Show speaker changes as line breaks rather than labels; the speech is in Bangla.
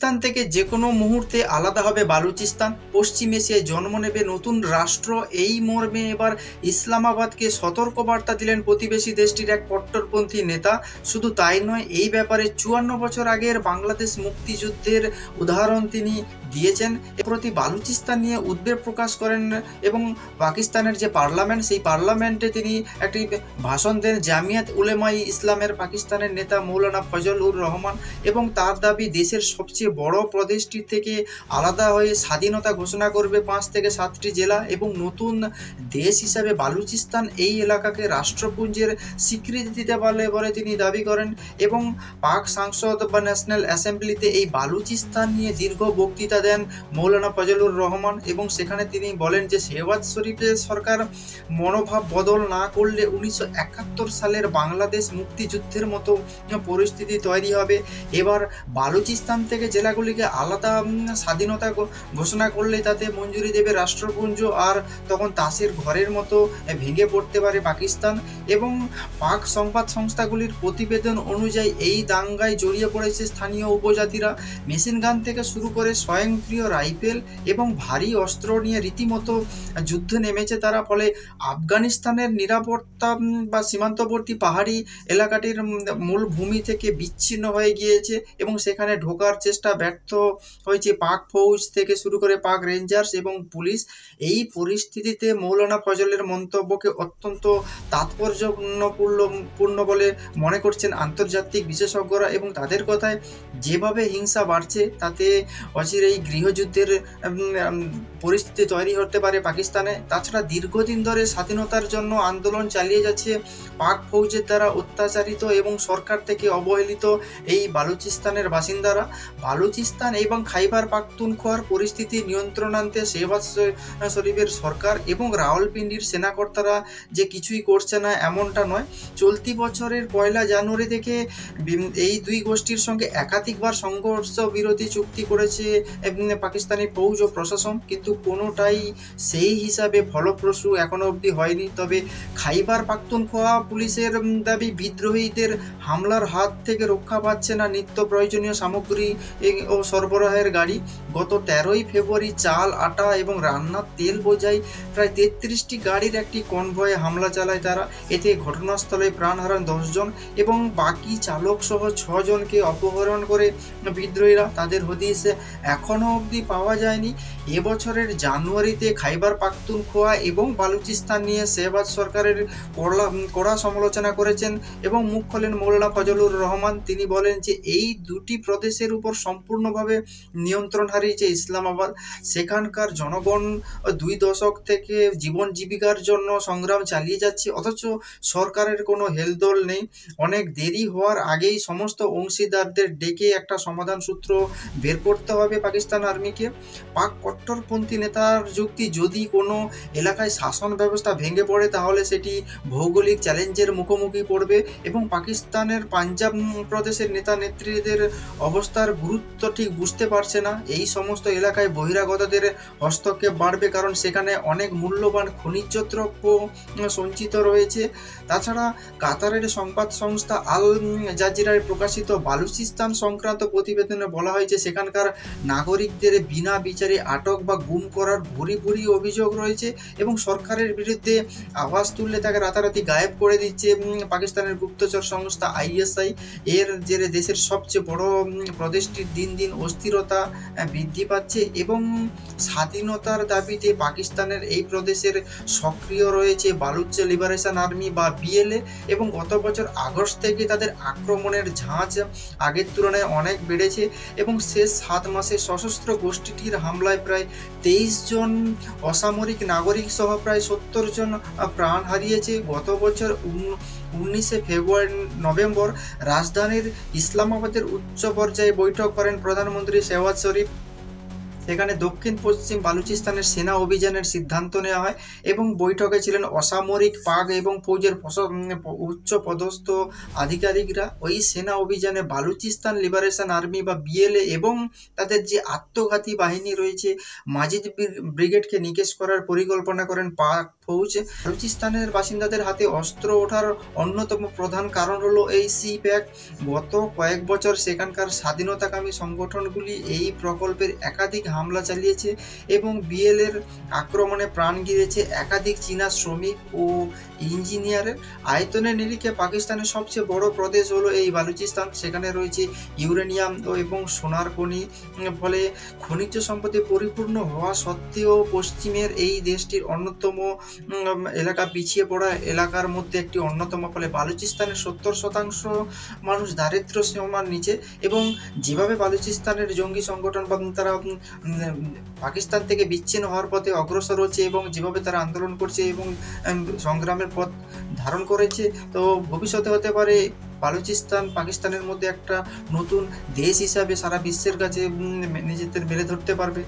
পাকিস্তান থেকে যে কোনো মুহূর্তে আলাদা হবে বালুচিস্তান, পশ্চিম এশিয়ায় জন্ম নেবে নতুন রাষ্ট্র, এই মর্মে এবার ইসলামাবাদকে সতর্কবার্তা দিলেন প্রতিবেশী দেশটির এক কট্টরপন্থী নেতা। শুধু তাই নয়, এই ব্যাপারে 54 বছর আগের বাংলাদেশ মুক্তিযুদ্ধের উদাহরণ তিনি দিয়েছেন। এর প্রতি বালুচিস্তান নিয়ে উদ্বেগ প্রকাশ করেন এবং পাকিস্তানের যে পার্লামেন্ট, সেই পার্লামেন্টে তিনি একটি ভাষণ দেন। জামিয়াত উলেমায়ে ইসলামের পাকিস্তানের নেতা মৌলানা ফজল-উর রহমান এবং তার দাবি দেশের সবচেয়ে বড় প্রদেশটি থেকে আলাদা হয়ে স্বাধীনতা ঘোষণা করবে 5 থেকে 7টি জেলা এবং নতুন দেশ হিসাবে বালুচিস্তান এই এলাকাকে রাষ্ট্রপুঞ্জের স্বীকৃতি দিতে পারলে বলে তিনি দাবি করেন। এবং পাক সংসদ বা ন্যাশনাল অ্যাসেম্বলিতে এই বালুচিস্তান নিয়ে দীর্ঘ বক্তৃতা দেন মৌলানা ফজলুর রহমান এবং সেখানে তিনি বলেন যে শেহবাজ শরীফের সরকার মনোভাব বদল না করলে 1971 সালের বাংলাদেশ মুক্তিযুদ্ধের মতো পরিস্থিতি তৈরি হবে। এবার বালুচিস্তান থেকে জেলাগুলিকে আলাদা স্বাধীনতা ঘোষণা করলে তাতে মঞ্জুরি দেবে রাষ্ট্রপুঞ্জ, আর তখন তাসের ঘরের মতো ভেঙে পড়তে পারে পাকিস্তান। এবং পাক সংবাদ সংস্থাগুলির প্রতিবেদন অনুযায়ী এই দাঙ্গায় জড়িয়ে পড়েছে স্থানীয় উপজাতিরা। মেশিন গান থেকে শুরু করে স্বয়ংক্রিয় রাইফেল এবং ভারী অস্ত্র নিয়ে রীতিমতো যুদ্ধে নেমেছে তারা। ফলে আফগানিস্তানের নিরাপত্তা বা সীমান্তবর্তী পাহাড়ি এলাকাটির মূল ভূমি থেকে বিচ্ছিন্ন হয়ে গিয়েছে এবং সেখানে ঢোকার চেষ্টা ব্যর্থ হয়েছে পাক ফৌজ থেকে শুরু করে পাক রেঞ্জার্স এবং পুলিশ। এই পরিস্থিতিতে মৌলানা ফজলের মন্তব্যকে অত্যন্ত তাৎপর্যপূর্ণ বলে মনে করছেন আন্তর্জাতিক বিশেষজ্ঞরা এবং তাদের কথায় যেভাবে হিংসা বাড়ছে তাতে অচিরেই গৃহযুদ্ধের পরিস্থিতি তৈরি হতে পারে পাকিস্তানে। তাছাড়া দীর্ঘদিন ধরে স্বাধীনতার জন্য আন্দোলন চালিয়ে যাচ্ছে পাক ফৌজের দ্বারা অত্যাচারিত এবং সরকার থেকে অবহেলিত এই বালুচিস্তানের বাসিন্দারা। বালুচিস্তান এবং খাইবার পাখতুনখোয়ার পরিস্থিতি নিয়ন্ত্রণ আনতে শেহবাজ শরীফের সরকার এবং রাওয়ালপিন্ডির সেনাকর্তারা যে কিছুই করছে না এমনটা নয়। চলতি বছরের 1 জানুয়ারি থেকে এই দুই গোষ্ঠীর সঙ্গে একাধিকবার সংঘর্ষ বিরোধী চুক্তি করেছে পাকিস্তানি ফৌজ ও প্রশাসন, কিন্তু কোনোটাই সেই হিসাবে ফলপ্রসূ এখনো অবধি হয়নি। তবে খাইবার পাখতুনখোয়া পুলিশের দাবি বিদ্রোহীদের হামলার হাত থেকে রক্ষা পাচ্ছে না নিত্য প্রয়োজনীয় সামগ্রী ও সরবরাহের গাড়ি। গত 13ই ফেব্রুয়ারি চাল, আটা এবং রান্নার তেল বোঝাই প্রায় 33টি গাড়ির একটি কনভয়ে হামলা চালায় তারা। এতে ঘটনাস্থলে প্রাণ হারান 10 জন এবং বাকি চালক সহ 6 জনকে অপহরণ করে বিদ্রোহীরা। তাদের হদিস এখনও অবধি পাওয়া যায়নি। এবছরের জানুয়ারিতে খাইবার পাখতুনখোয়া এবং বালুচিস্তান নিয়ে শেহবাজ সরকারের কড়া সমালোচনা করেছেন এবং মুখ খোলেন মৌলানা ফজলুর রহমান। তিনি বলেন যে এই দুটি প্রদেশের উপর সম্পূর্ণভাবে নিয়ন্ত্রণ হারিয়েছে ইসলামাবাদ। সেখানকার জনগণ 2 দশক থেকে জীবন জীবিকার জন্য সংগ্রাম চালিয়ে যাচ্ছে, অথচ সরকারের কোনো হেলদোল নেই। অনেক দেরি হওয়ার আগেই সমস্ত অংশীদারদের ডেকে একটা সমাধান সূত্র বের করতে হবে পাকিস্তান আর্মিকে। পাক কট্টরপন্থী নেতার যুক্তি, যদি কোনো এলাকায় শাসন ব্যবস্থা ভেঙে পড়ে তাহলে সেটি ভৌগোলিক চ্যালেঞ্জের মুখোমুখি পড়বে এবং পাকিস্তানের পাঞ্জাব প্রদেশের নেতা নেত্রীদের অবস্থার গুরুত্ব ঠিক বুঝতে পারছে না। এই সমস্ত এলাকায় বহিরাগতদের হস্তক্ষেপ বাড়বে কারণ সেখানে অনেক মূল্যবান খনিজ দ্রব্য সঞ্চিত রয়েছে। তাছাড়া কাতারের সংবাদ সংস্থা আল জাজিরায় প্রকাশিত বালুচিস্তান সংক্রান্ত প্রতিবেদনে বলা হয়েছে সেখানকার নাগরিকদের বিনা বিচারে আটক বা গুম করার ভুরি ভুরি অভিযোগ রয়েছে এবং সরকারের বিরুদ্ধে আওয়াজ তুললে তাকে রাতারাতি গায়েব করে দিচ্ছে পাকিস্তানের গুপ্তচর সংস্থা ISI। এর জেরে দেশের সবচেয়ে বড় প্রদেশটির দিন দিন অস্থিরতা বৃদ্ধি পাচ্ছে এবং স্বাধীনতার দাবিতে পাকিস্তানের এই প্রদেশের সক্রিয় রয়েছে বালুচ লিবারেশন আর্মি বা BLA এবং গত বছর আগস্ট থেকে তাদের আক্রমণের ঝাঁজ আগের তুলনায় অনেক বেড়েছে এবং শেষ 7 মাসে সশস্ত্র গোষ্ঠীটির হামলায় প্রায় 23 জন অসামরিক নাগরিক সহ প্রায় 70 জন প্রাণ হারিয়েছে। গত বছর 19 নভেম্বর রাজধানীর ইসলামাবাদের উচ্চ পর্যায়ে বৈঠক করেন প্রধানমন্ত্রী শেহবাজ শরীফ। সেখানে দক্ষিণ পশ্চিম বালুচিস্তানের সেনা অভিযানের সিদ্ধান্ত নেওয়া হয় এবং বৈঠকে ছিলেন অসামরিক পাক এবং ফৌজের উচ্চ পদস্থ আধিকারিকরা। ওই সেনা অভিযানে বালুচিস্তান লিবারেশন আর্মি বা BLA এবং তাদের যে আত্মঘাতী বাহিনী রয়েছে মাজিদ ব্রিগেডকে নিকেশ করার পরিকল্পনা করেন পাক ফৌজ। বালুচিস্তানের বাসিন্দাদের হাতে অস্ত্র ওঠার অন্যতম প্রধান কারণ হলো এই সিপ্যাক। গত কয়েক বছর সেখানকার স্বাধীনতাকামী সংগঠনগুলি এই প্রকল্পের একাধিক হামলা চালিয়েছে এবং বিএলের আক্রমণে প্রাণ গিয়েছে একাধিক চীনা শ্রমিক ও ইঞ্জিনিয়ারের। আয়তনের নিরিখে পাকিস্তানের সবচেয়ে বড় প্রদেশ হলো এই বালুচিস্তান। সেখানে রয়েছে ইউরেনিয়াম এবং সোনার খনি। ফলে খনিজ সম্পদে পরিপূর্ণ হওয়া সত্ত্বেও পশ্চিমের এই দেশটির অন্যতম এলাকা, পিছিয়ে পড়া এলাকার মধ্যে একটি অন্যতম। ফলে বালুচিস্তানের 70% মানুষ দারিদ্র্য সীমার নিচে। এবং যেভাবে বালুচিস্তানের জঙ্গি সংগঠন বা তারা পাকিস্তান থেকে বিচ্ছিন্ন হওয়ার পথে অগ্রসর হচ্ছে এবং যেভাবে তারা আন্দোলন করছে এবং সংগ্রামের পথ ধারণ করেছে, তো ভবিষ্যতে হতে পারে বালুচিস্তান পাকিস্তানের মধ্যে একটা নতুন দেশ হিসাবে সারা বিশ্বের কাছে নিজেদের মেলে ধরতে পারবে।